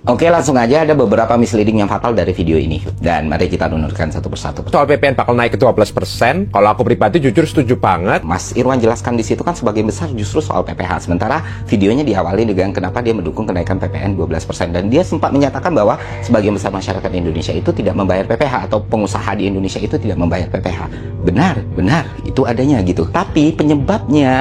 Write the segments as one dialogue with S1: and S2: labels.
S1: Oke, langsung aja ada beberapa misleading yang fatal dari video ini. Dan mari kita nunurkan satu persatu.
S2: Soal PPN bakal naik ke 12%, kalau aku pribadi jujur setuju banget.
S1: Mas Irwan jelaskan di situ kan sebagian besar justru soal PPH. Sementara videonya diawali dengan kenapa dia mendukung kenaikan PPN 12%. Dan dia sempat menyatakan bahwa sebagian besar masyarakat Indonesia itu tidak membayar PPH atau pengusaha di Indonesia itu tidak membayar PPH. Benar, itu adanya gitu. Tapi penyebabnya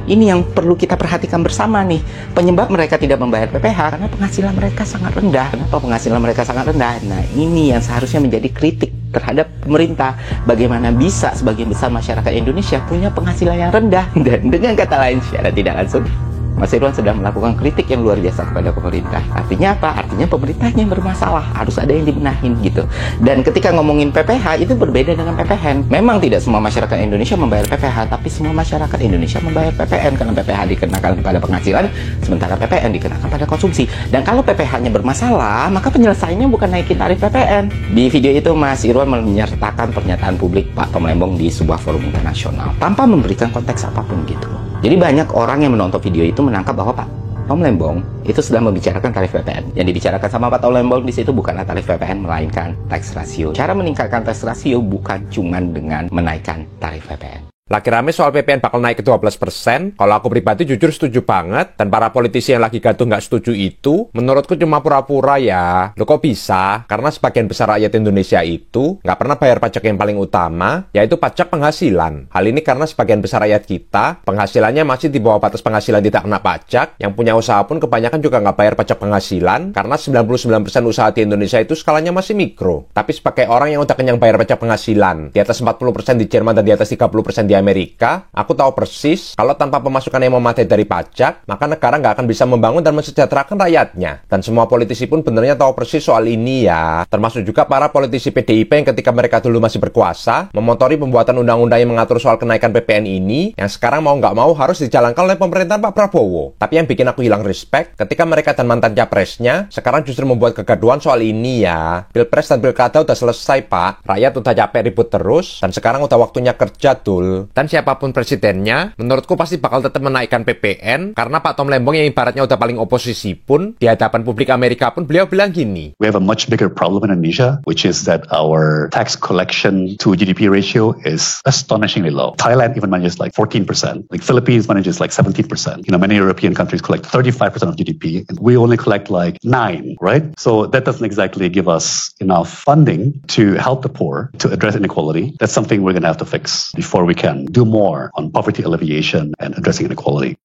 S1: ini yang perlu kita perhatikan bersama nih. Penyebab mereka tidak membayar PPH karena penghasilan mereka sangat rendah. Kenapa penghasilan mereka sangat rendah? Nah, ini yang seharusnya menjadi kritik terhadap pemerintah. Bagaimana bisa sebagian besar masyarakat Indonesia punya penghasilan yang rendah? Dan dengan kata lain, secara tidak langsung, Mas Irwan sudah melakukan kritik yang luar biasa kepada pemerintah. Artinya apa? Artinya pemerintahnya yang bermasalah. Harus ada yang dibenahin gitu. Dan ketika ngomongin PPH itu berbeda dengan PPN. Memang tidak semua masyarakat Indonesia membayar PPH, tapi semua masyarakat Indonesia membayar PPN karena PPH dikenakan pada penghasilan, sementara PPN dikenakan pada konsumsi. Dan kalau PPH-nya bermasalah, maka penyelesaiannya bukan naikin tarif PPN. Di video itu Mas Irwan menyertakan pernyataan publik Pak Tom Lembong di sebuah forum internasional tanpa memberikan konteks apapun gitu. Jadi banyak orang yang menonton video itu menangkap bahwa Pak Tom Lembong itu sedang membicarakan tarif PPN. Yang dibicarakan sama Pak Tom Lembong di situ bukanlah tarif PPN, melainkan tax ratio. Cara meningkatkan tax ratio bukan cuma dengan menaikkan tarif PPN.
S2: Lagi rame soal PPN bakal naik ke 12%, kalau aku pribadi jujur setuju banget, dan para politisi yang lagi gaduh nggak setuju itu, menurutku cuma pura-pura ya. Loh kok bisa? Karena sebagian besar rakyat Indonesia itu nggak pernah bayar pajak yang paling utama, yaitu pajak penghasilan. Hal ini karena sebagian besar rakyat kita, penghasilannya masih di bawah batas penghasilan tidak kena pajak, yang punya usaha pun kebanyakan juga nggak bayar pajak penghasilan, karena 99% usaha di Indonesia itu skalanya masih mikro. Tapi sebagai orang yang udah kenyang bayar pajak penghasilan, di atas 40% di Jerman dan di atas 30% di Amerika, aku tahu persis kalau tanpa pemasukan yang memadai dari pajak, maka negara nggak akan bisa membangun dan mensejahterakan rakyatnya. Dan semua politisi pun benernya tahu persis soal ini ya. Termasuk juga para politisi PDIP yang ketika mereka dulu masih berkuasa, memotori pembuatan undang-undang yang mengatur soal kenaikan PPN ini, yang sekarang mau nggak mau harus dijalankan oleh pemerintahan Pak Prabowo. Tapi yang bikin aku hilang respect, ketika mereka dan mantan capresnya, sekarang justru membuat kegaduhan soal ini ya. Pilpres dan pilkada udah selesai Pak, rakyat udah capek ribut terus, dan sekarang udah waktunya kerja dul. Dan siapapun presidennya, menurutku pasti bakal tetap menaikkan PPN, karena Pak Tom Lembong yang ibaratnya udah paling oposisi pun, di hadapan publik Amerika pun beliau bilang gini.
S3: We have a much bigger problem in Indonesia, which is that our tax collection to GDP ratio is astonishingly low. Thailand even manages like 14%. Like Philippines manages like 17%. You know, many European countries collect 35% of GDP, and we only collect like 9, right? So that doesn't exactly give us enough funding to help the poor, to address inequality. That's something we're going to have to fix before we can do more on poverty alleviation and addressing inequality.